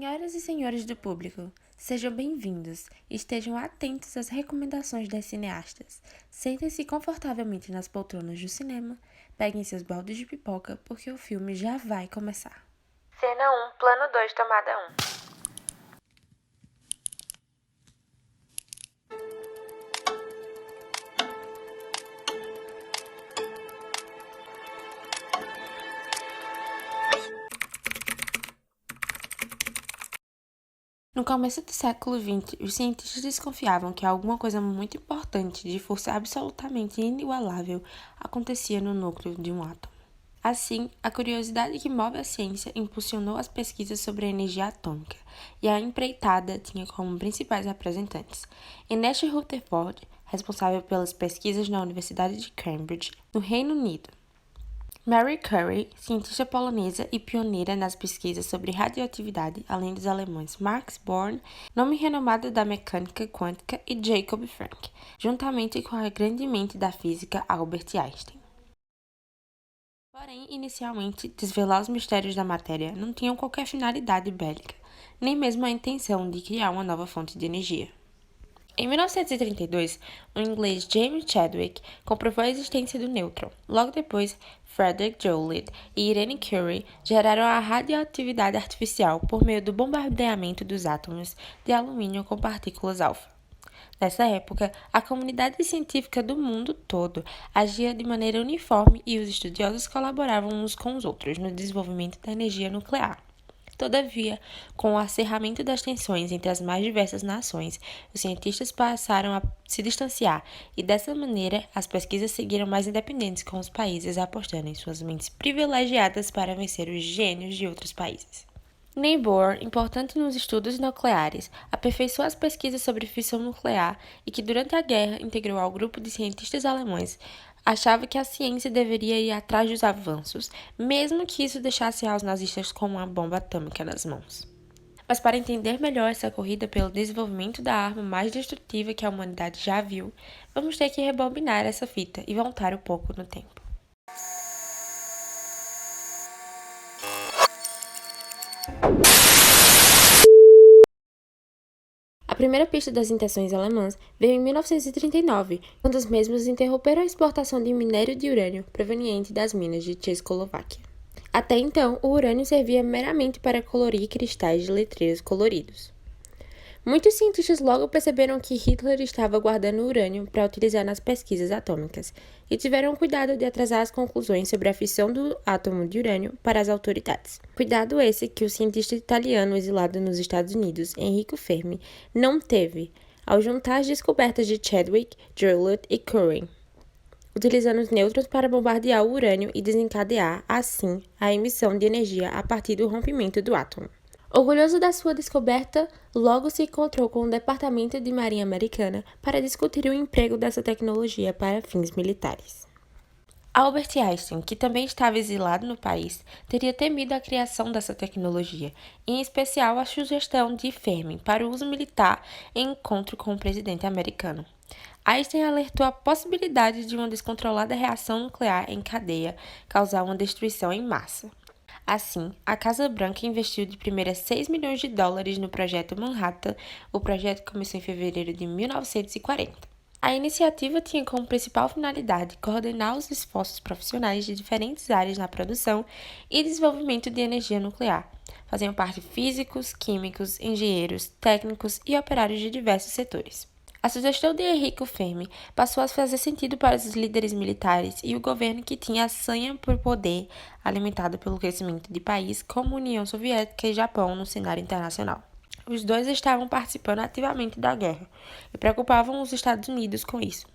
Senhoras e senhores do público, sejam bem-vindos e estejam atentos às recomendações das cineastas. Sentem-se confortavelmente nas poltronas do cinema, peguem seus baldes de pipoca porque o filme já vai começar. Cena 1, plano 2, tomada 1. No começo do século XX, os cientistas desconfiavam que alguma coisa muito importante, de força absolutamente inigualável, acontecia no núcleo de um átomo. Assim, a curiosidade que move a ciência impulsionou as pesquisas sobre a energia atômica, e a empreitada tinha como principais representantes Ernest Rutherford, responsável pelas pesquisas na Universidade de Cambridge, no Reino Unido; Marie Curie, cientista polonesa e pioneira nas pesquisas sobre radioatividade, além dos alemães Max Born, nome renomado da mecânica quântica, e Jacob Frank, juntamente com a grande mente da física Albert Einstein. Porém, inicialmente, desvelar os mistérios da matéria não tinham qualquer finalidade bélica, nem mesmo a intenção de criar uma nova fonte de energia. Em 1932, o inglês James Chadwick comprovou a existência do nêutron. Logo depois, Frederick Joliot e Irene Curie geraram a radioatividade artificial por meio do bombardeamento dos átomos de alumínio com partículas alfa. Nessa época, a comunidade científica do mundo todo agia de maneira uniforme e os estudiosos colaboravam uns com os outros no desenvolvimento da energia nuclear. Todavia, com o acerramento das tensões entre as mais diversas nações, os cientistas passaram a se distanciar e, dessa maneira, as pesquisas seguiram mais independentes, com os países apostando em suas mentes privilegiadas para vencer os gênios de outros países. Niels Bohr, importante nos estudos nucleares, aperfeiçoou as pesquisas sobre fissão nuclear e que, durante a guerra, integrou ao grupo de cientistas alemães, achava que a ciência deveria ir atrás dos avanços, mesmo que isso deixasse aos nazistas com uma bomba atômica nas mãos. Mas para entender melhor essa corrida pelo desenvolvimento da arma mais destrutiva que a humanidade já viu, vamos ter que rebobinar essa fita e voltar um pouco no tempo. A primeira pista das intenções alemãs veio em 1939, quando os mesmos interromperam a exportação de minério de urânio proveniente das minas de Tchecoslováquia. Até então, o urânio servia meramente para colorir cristais de letreiros coloridos. Muitos cientistas logo perceberam que Hitler estava guardando urânio para utilizar nas pesquisas atômicas e tiveram cuidado de atrasar as conclusões sobre a fissão do átomo de urânio para as autoridades. Cuidado esse que o cientista italiano exilado nos Estados Unidos, Enrico Fermi, não teve ao juntar as descobertas de Chadwick, Joliot e Curie, utilizando os nêutrons para bombardear o urânio e desencadear, assim, a emissão de energia a partir do rompimento do átomo. Orgulhoso da sua descoberta, logo se encontrou com o Departamento de Marinha Americana para discutir o emprego dessa tecnologia para fins militares. Albert Einstein, que também estava exilado no país, teria temido a criação dessa tecnologia, em especial a sugestão de Fermi para o uso militar em encontro com o presidente americano. Einstein alertou a possibilidade de uma descontrolada reação nuclear em cadeia causar uma destruição em massa. Assim, a Casa Branca investiu de primeira $6 milhões no projeto Manhattan. O projeto começou em fevereiro de 1940. A iniciativa tinha como principal finalidade coordenar os esforços profissionais de diferentes áreas na produção e desenvolvimento de energia nuclear. Faziam parte físicos, químicos, engenheiros, técnicos e operários de diversos setores. A sugestão de Enrico Fermi passou a fazer sentido para os líderes militares e o governo que tinha a sanha por poder, alimentado pelo crescimento de países como União Soviética e Japão no cenário internacional. Os dois estavam participando ativamente da guerra e preocupavam os Estados Unidos com isso.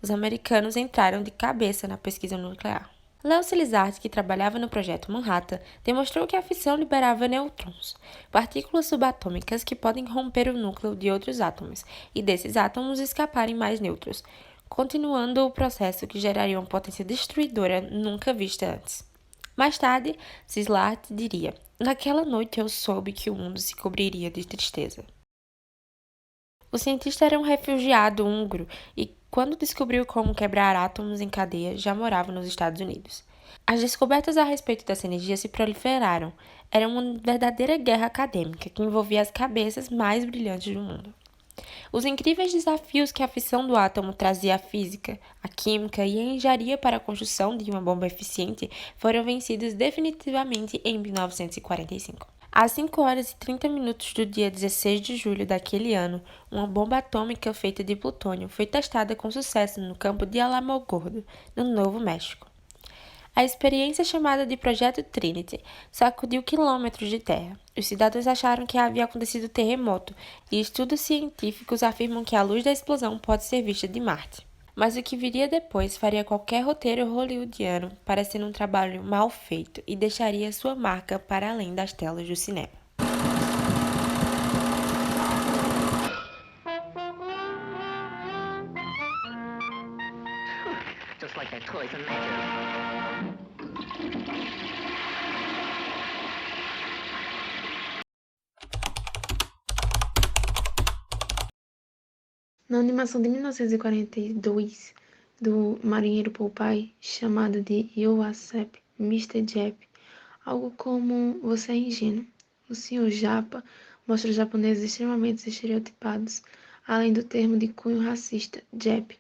Os americanos entraram de cabeça na pesquisa nuclear. Leo Szilard, que trabalhava no projeto Manhattan, demonstrou que a fissão liberava nêutrons, partículas subatômicas que podem romper o núcleo de outros átomos, e desses átomos escaparem mais nêutrons, continuando o processo que geraria uma potência destruidora nunca vista antes. Mais tarde, Szilard diria: "Naquela noite eu soube que o mundo se cobriria de tristeza." O cientista era um refugiado húngaro e, quando descobriu como quebrar átomos em cadeia, já morava nos Estados Unidos. As descobertas a respeito dessa energia se proliferaram. Era uma verdadeira guerra acadêmica que envolvia as cabeças mais brilhantes do mundo. Os incríveis desafios que a fissão do átomo trazia à física, à química e à engenharia para a construção de uma bomba eficiente foram vencidos definitivamente em 1945. Às 5 horas e 30 minutos do dia 16 de julho daquele ano, uma bomba atômica feita de plutônio foi testada com sucesso no campo de Alamogordo, no Novo México. A experiência, chamada de Projeto Trinity, sacudiu quilômetros de terra. Os cidadãos acharam que havia acontecido terremoto, e estudos científicos afirmam que a luz da explosão pode ser vista de Marte. Mas o que viria depois faria qualquer roteiro hollywoodiano parecer um trabalho mal feito e deixaria sua marca para além das telas do cinema. Just like that toys and makers. Na animação de 1942 do marinheiro Popeye, chamada de Yoasep Mr. Jap, algo como "Você é ingênuo", o Sr. Japa mostra os japoneses extremamente estereotipados, além do termo de cunho racista, Jap,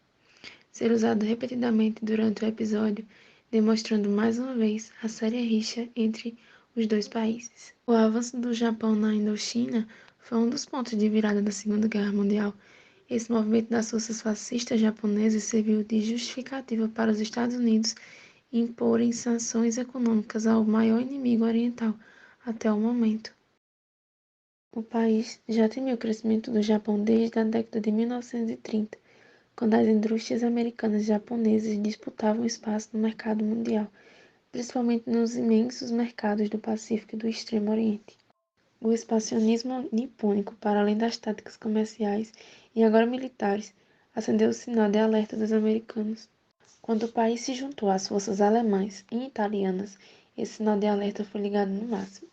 ser usado repetidamente durante o episódio, demonstrando mais uma vez a séria rixa entre os dois países. O avanço do Japão na Indochina foi um dos pontos de virada da Segunda Guerra Mundial. Esse movimento das forças fascistas japonesas serviu de justificativa para os Estados Unidos imporem sanções econômicas ao maior inimigo oriental até o momento. O país já temia o crescimento do Japão desde a década de 1930, quando as indústrias americanas e japonesas disputavam espaço no mercado mundial, principalmente nos imensos mercados do Pacífico e do Extremo Oriente. O expansionismo nipônico, para além das táticas comerciais e agora militares, acendeu o sinal de alerta dos americanos. Quando o país se juntou às forças alemãs e italianas, esse sinal de alerta foi ligado no máximo.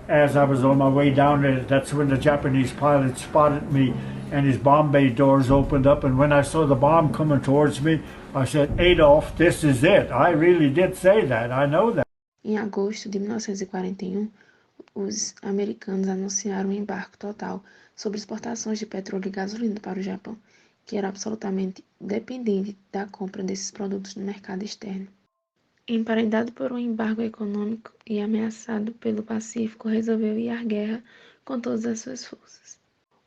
As I was on my way down there, that's when the Japanese pilot spotted me and his bomb bay doors opened up, and when I saw the bomb coming towards me, I said, "Adolf, this is it." I really did say that. I know that. Em agosto de 1941, os americanos anunciaram um embargo total sobre exportações de petróleo e gasolina para o Japão, que era absolutamente dependente da compra desses produtos no mercado externo. Emparedado por um embargo econômico e ameaçado pelo Pacífico, resolveu ir à guerra com todas as suas forças.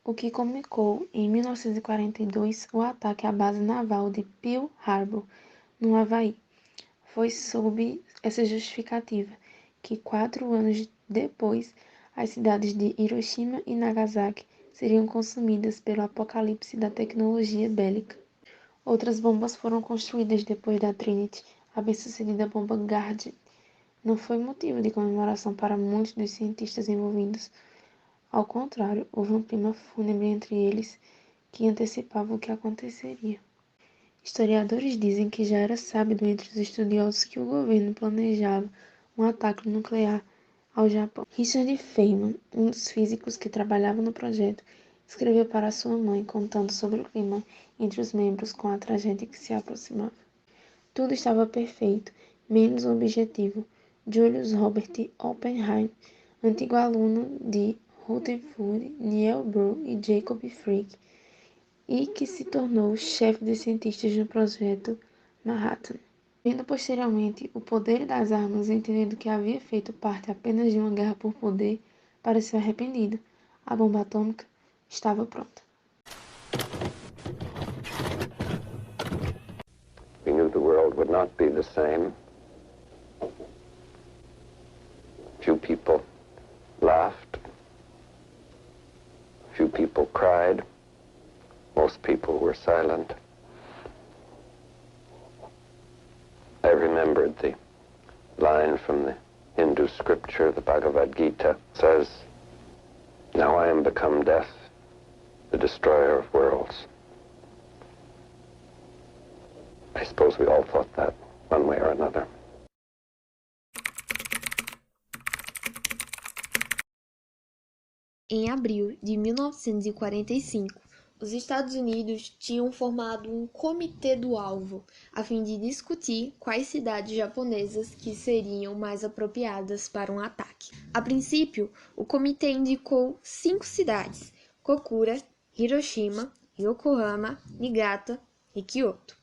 O que comunicou, em 1942, o ataque à base naval de Pearl Harbor, no Havaí. Foi sob essa justificativa que 4 anos depois, as cidades de Hiroshima e Nagasaki seriam consumidas pelo apocalipse da tecnologia bélica. Outras bombas foram construídas depois da Trinity. A bem-sucedida bomba Guardian não foi motivo de comemoração para muitos dos cientistas envolvidos. Ao contrário, houve um clima fúnebre entre eles que antecipava o que aconteceria. Historiadores dizem que já era sabido entre os estudiosos que o governo planejava um ataque nuclear ao Japão. Richard Feynman, um dos físicos que trabalhava no projeto, escreveu para sua mãe contando sobre o clima entre os membros com a tragédia que se aproximava. Tudo estava perfeito, menos o objetivo. Julius Robert Oppenheim, antigo aluno de Rutherford, Niels Bohr e Jacob Fricke, e que se tornou chefe de cientistas no projeto Manhattan. Vendo posteriormente o poder das armas e entendendo que havia feito parte apenas de uma guerra por poder, pareceu arrependido. A bomba atômica estava pronta. We knew the world would not be the same. Few people laughed. Few people cried. Most people were silent. I remembered the line from the Hindu scripture, the Bhagavad Gita, says, "Now I am become death, the destroyer of worlds." I suppose we all thought that one way or another. Em abril de 1945, Os Estados Unidos tinham formado um comitê do alvo, a fim de discutir quais cidades japonesas que seriam mais apropriadas para um ataque. A princípio, o comitê indicou 5 cidades: Kokura, Hiroshima, Yokohama, Niigata e Kyoto.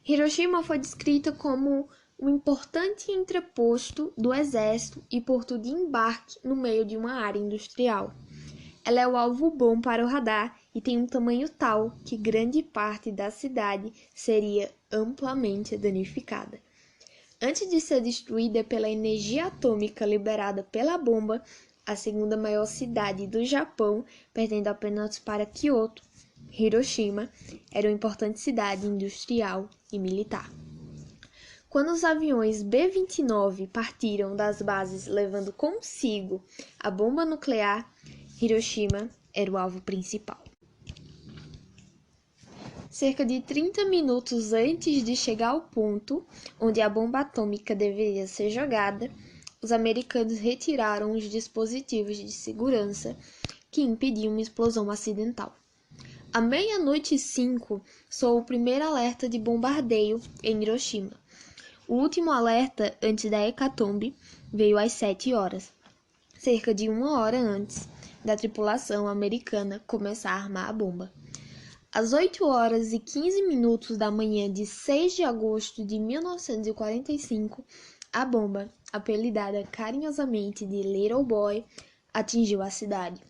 Hiroshima foi descrita como um importante entreposto do exército e porto de embarque no meio de uma área industrial. Ela é o alvo bom para o radar e tem um tamanho tal que grande parte da cidade seria amplamente danificada. Antes de ser destruída pela energia atômica liberada pela bomba, a segunda maior cidade do Japão, perdendo apenas para Kyoto, Hiroshima, era uma importante cidade industrial e militar. Quando os aviões B-29 partiram das bases levando consigo a bomba nuclear, Hiroshima era o alvo principal. Cerca de 30 minutos antes de chegar ao ponto onde a bomba atômica deveria ser jogada, os americanos retiraram os dispositivos de segurança que impediam uma explosão acidental. À 00:05 soou o primeiro alerta de bombardeio em Hiroshima. O último alerta antes da hecatombe veio às 7 horas, cerca de 1 hora antes da tripulação americana começar a armar a bomba. Às 8h15 da manhã de 6 de agosto de 1945, a bomba, apelidada carinhosamente de Little Boy, atingiu a cidade.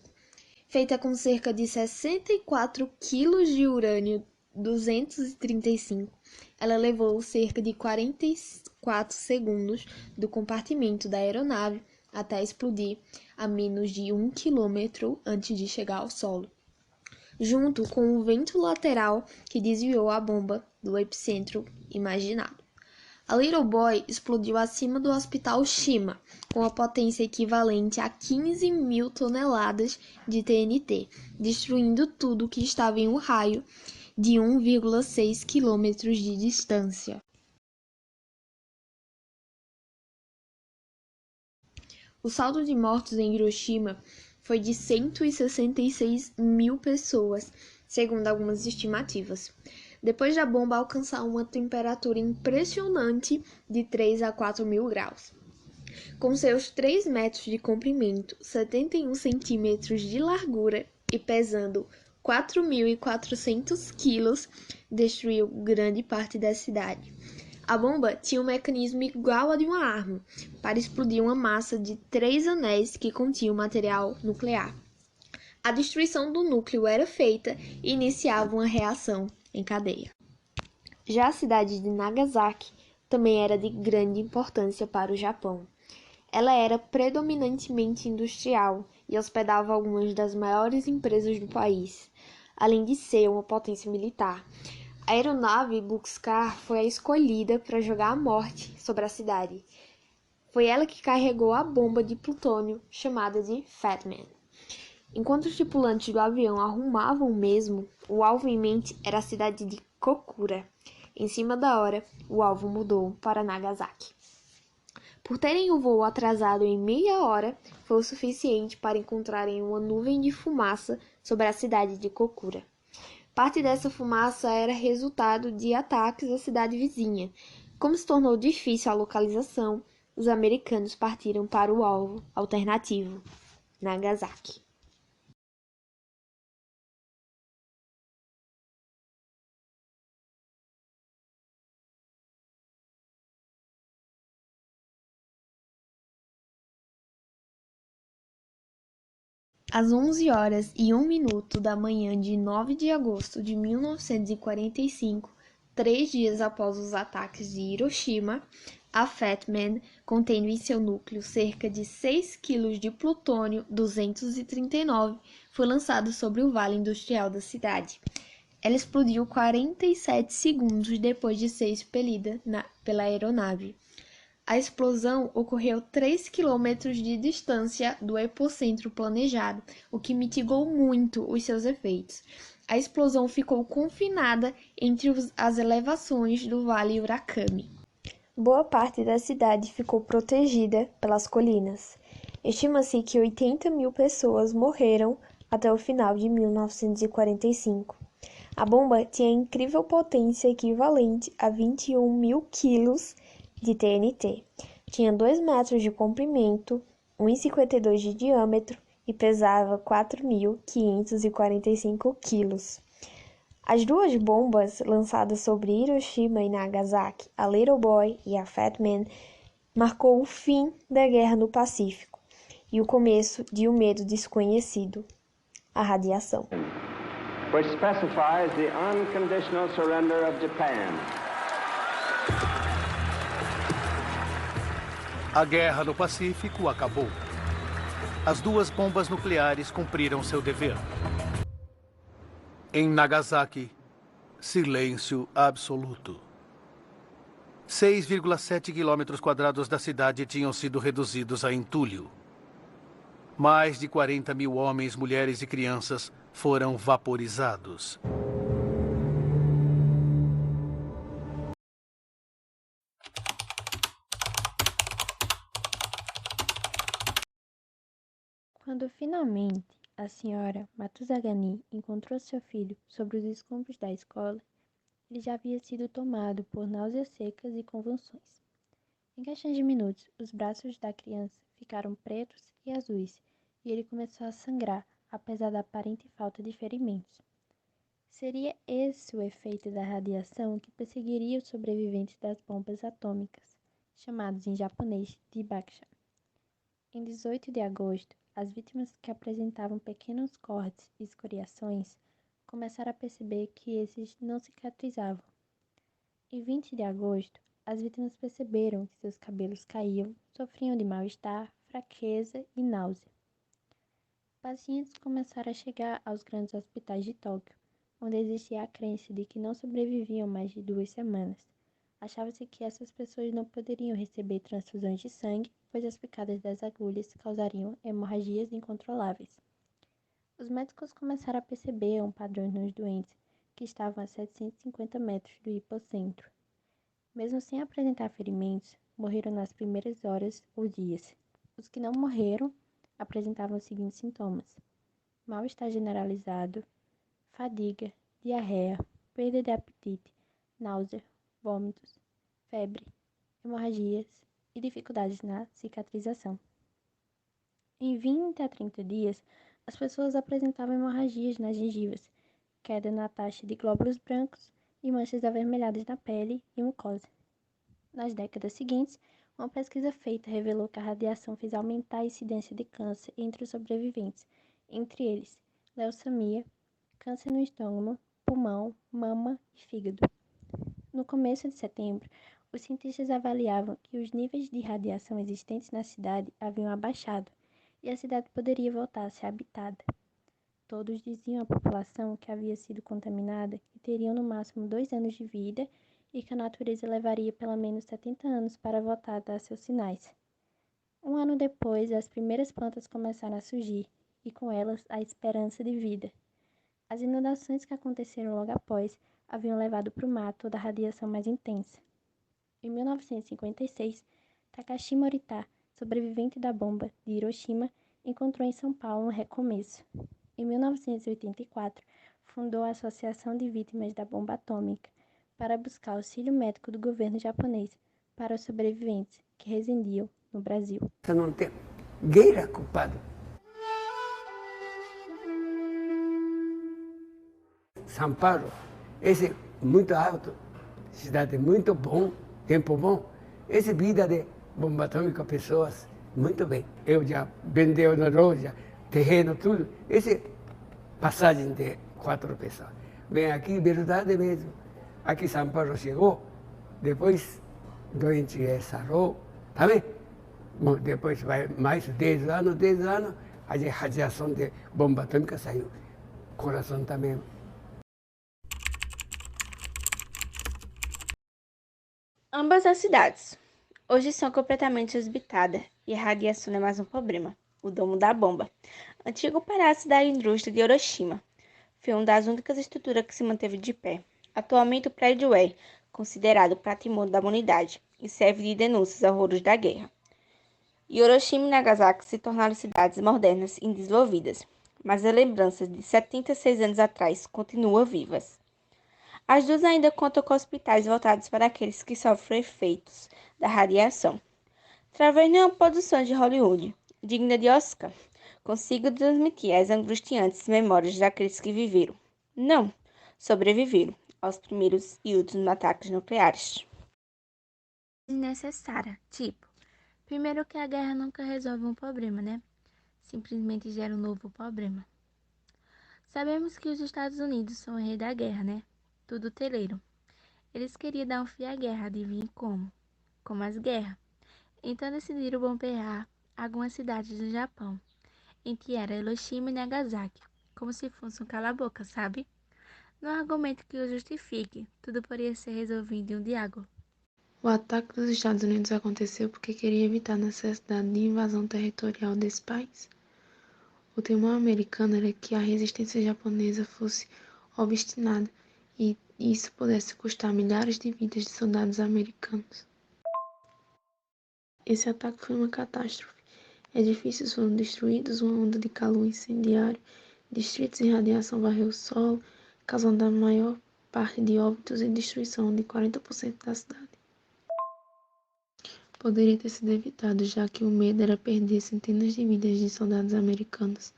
Feita com cerca de 64 quilos de urânio 235, ela levou cerca de 44 segundos do compartimento da aeronave até explodir a menos de 1 quilômetro antes de chegar ao solo, junto com o vento lateral que desviou a bomba do epicentro imaginado. A Little Boy explodiu acima do Hospital Shima, com a potência equivalente a 15.000 toneladas de TNT, destruindo tudo que estava em um raio de 1,6 quilômetros de distância. O saldo de mortos em Hiroshima foi de 166 mil pessoas, segundo algumas estimativas, depois da bomba alcançar uma temperatura impressionante de 3 a 4 mil graus. Com seus 3 metros de comprimento, 71 centímetros de largura e pesando 4.400 quilos, destruiu grande parte da cidade. A bomba tinha um mecanismo igual ao de uma arma, para explodir uma massa de 3 anéis que continham material nuclear. A destruição do núcleo era feita e iniciava uma reação em cadeia. Já a cidade de Nagasaki também era de grande importância para o Japão. Ela era predominantemente industrial e hospedava algumas das maiores empresas do país, além de ser uma potência militar. A aeronave Bockscar foi a escolhida para jogar a morte sobre a cidade. Foi ela que carregou a bomba de plutônio chamada de Fat Man. Enquanto os tripulantes do avião arrumavam o mesmo, o alvo em mente era a cidade de Kokura. Em cima da hora, o alvo mudou para Nagasaki. Por terem o voo atrasado em meia hora, foi o suficiente para encontrarem uma nuvem de fumaça sobre a cidade de Kokura. Parte dessa fumaça era resultado de ataques à cidade vizinha. Como se tornou difícil a localização, os americanos partiram para o alvo alternativo, Nagasaki. Às 11h01 da manhã de 9 de agosto de 1945, 3 dias após os ataques de Hiroshima, a Fat Man, contendo em seu núcleo cerca de 6 kg de plutônio 239, foi lançada sobre o vale industrial da cidade. Ela explodiu 47 segundos depois de ser expelida pela aeronave. A explosão ocorreu 3 quilômetros de distância do epicentro planejado, o que mitigou muito os seus efeitos. A explosão ficou confinada entre as elevações do Vale Urakami. Boa parte da cidade ficou protegida pelas colinas. Estima-se que 80.000 pessoas morreram até o final de 1945. A bomba tinha incrível potência equivalente a 21 mil quilos de TNT. Tinha 2 metros de comprimento, 1,52 de diâmetro e pesava 4.545 quilos. As duas bombas lançadas sobre Hiroshima e Nagasaki, a Little Boy e a Fat Man, marcou o fim da guerra no Pacífico e o começo de um medo desconhecido, a radiação. Which specifies the unconditional surrender of Japan. A guerra no Pacífico acabou. As duas bombas nucleares cumpriram seu dever. Em Nagasaki, silêncio absoluto. 6,7 quilômetros quadrados da cidade tinham sido reduzidos a entulho. Mais de 40 mil homens, mulheres e crianças foram vaporizados. Quando finalmente a senhora Matuzagani encontrou seu filho sobre os escombros da escola, ele já havia sido tomado por náuseas secas e convulsões. Em questão de minutos, os braços da criança ficaram pretos e azuis e ele começou a sangrar, apesar da aparente falta de ferimentos. Seria esse o efeito da radiação que perseguiria os sobreviventes das bombas atômicas, chamados em japonês de Bakusha. Em 18 de agosto, as vítimas que apresentavam pequenos cortes e escoriações começaram a perceber que esses não cicatrizavam. Em 20 de agosto, as vítimas perceberam que seus cabelos caíam, sofriam de mal-estar, fraqueza e náusea. Pacientes começaram a chegar aos grandes hospitais de Tóquio, onde existia a crença de que não sobreviviam mais de 2 semanas. Achava-se que essas pessoas não poderiam receber transfusões de sangue, pois as picadas das agulhas causariam hemorragias incontroláveis. Os médicos começaram a perceber um padrão nos doentes que estavam a 750 metros do hipocentro. Mesmo sem apresentar ferimentos, morreram nas primeiras horas ou dias. Os que não morreram apresentavam os seguintes sintomas: mal-estar generalizado, fadiga, diarreia, perda de apetite, náusea, vômitos, febre, hemorragias e dificuldades na cicatrização. Em 20 a 30 dias, as pessoas apresentavam hemorragias nas gengivas, queda na taxa de glóbulos brancos e manchas avermelhadas na pele e mucosa. Nas décadas seguintes, uma pesquisa feita revelou que a radiação fez aumentar a incidência de câncer entre os sobreviventes, entre eles leucemia, câncer no estômago, pulmão, mama e fígado. No começo de setembro, os cientistas avaliavam que os níveis de radiação existentes na cidade haviam abaixado e a cidade poderia voltar a ser habitada. Todos diziam à população que havia sido contaminada que teriam no máximo 2 anos de vida e que a natureza levaria pelo menos 70 anos para voltar a dar seus sinais. Um ano depois, as primeiras plantas começaram a surgir e com elas a esperança de vida. As inundações que aconteceram logo após haviam levado para o mar toda a radiação mais intensa. Em 1956, Takashi Morita, sobrevivente da bomba de Hiroshima, encontrou em São Paulo um recomeço. Em 1984, fundou a Associação de Vítimas da Bomba Atômica para buscar auxílio médico do governo japonês para os sobreviventes que residiam no Brasil. Não tem guerra culpado. São Paulo, esse é muito alto, cidade muito bom, tempo bom. Essa vida de bomba atômica, pessoas, muito bem. Eu já vendeu na loja, terreno, tudo. Essa é passagem de 4 pessoas. Vem aqui, verdade mesmo. Aqui São Paulo chegou, depois doente sarou, tá bem? Bom, depois vai mais 10 anos, a radiação de bomba atômica saiu. Coração também. Ambas as cidades hoje são completamente desabitadas e a radiação é mais um problema. O domo da bomba, antigo palácio da indústria de Hiroshima, foi uma das únicas estruturas que se manteve de pé. Atualmente o prédio é considerado patrimônio da humanidade e serve de denúncias aos horrores da guerra. Hiroshima e Nagasaki se tornaram cidades modernas e desenvolvidas. mas a lembrança de 76 anos atrás continua vivas. As duas ainda contam com hospitais voltados para aqueles que sofrem efeitos da radiação. Através de uma produção de Hollywood, digna de Oscar, consigo transmitir as angustiantes memórias daqueles que viveram, não sobreviveram, aos primeiros e últimos ataques nucleares. Desnecessária, tipo, primeiro que a guerra nunca resolve um problema, né? Simplesmente gera um novo problema. Sabemos que os Estados Unidos são o rei da guerra, né? Tudo teleiro. Eles queriam dar um fim à guerra, adivinhe como? Como as guerras. Então decidiram bombear algumas cidades do Japão, em que era Hiroshima e Nagasaki, como se fosse um cala-boca, sabe? Não há argumento que o justifique, tudo poderia ser resolvido em um diálogo. O ataque dos Estados Unidos aconteceu porque queria evitar a necessidade de invasão territorial desse país. O temor americano era que a resistência japonesa fosse obstinada e isso pudesse custar milhares de vidas de soldados americanos. Esse ataque foi uma catástrofe. Edifícios foram destruídos, uma onda de calor incendiário, distritos em radiação varreu o solo, causando a maior parte de óbitos e destruição de 40% da cidade. Poderia ter sido evitado, já que o medo era perder centenas de vidas de soldados americanos.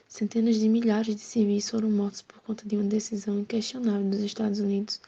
Centenas de milhares de civis foram mortos por conta de uma decisão inquestionável dos Estados Unidos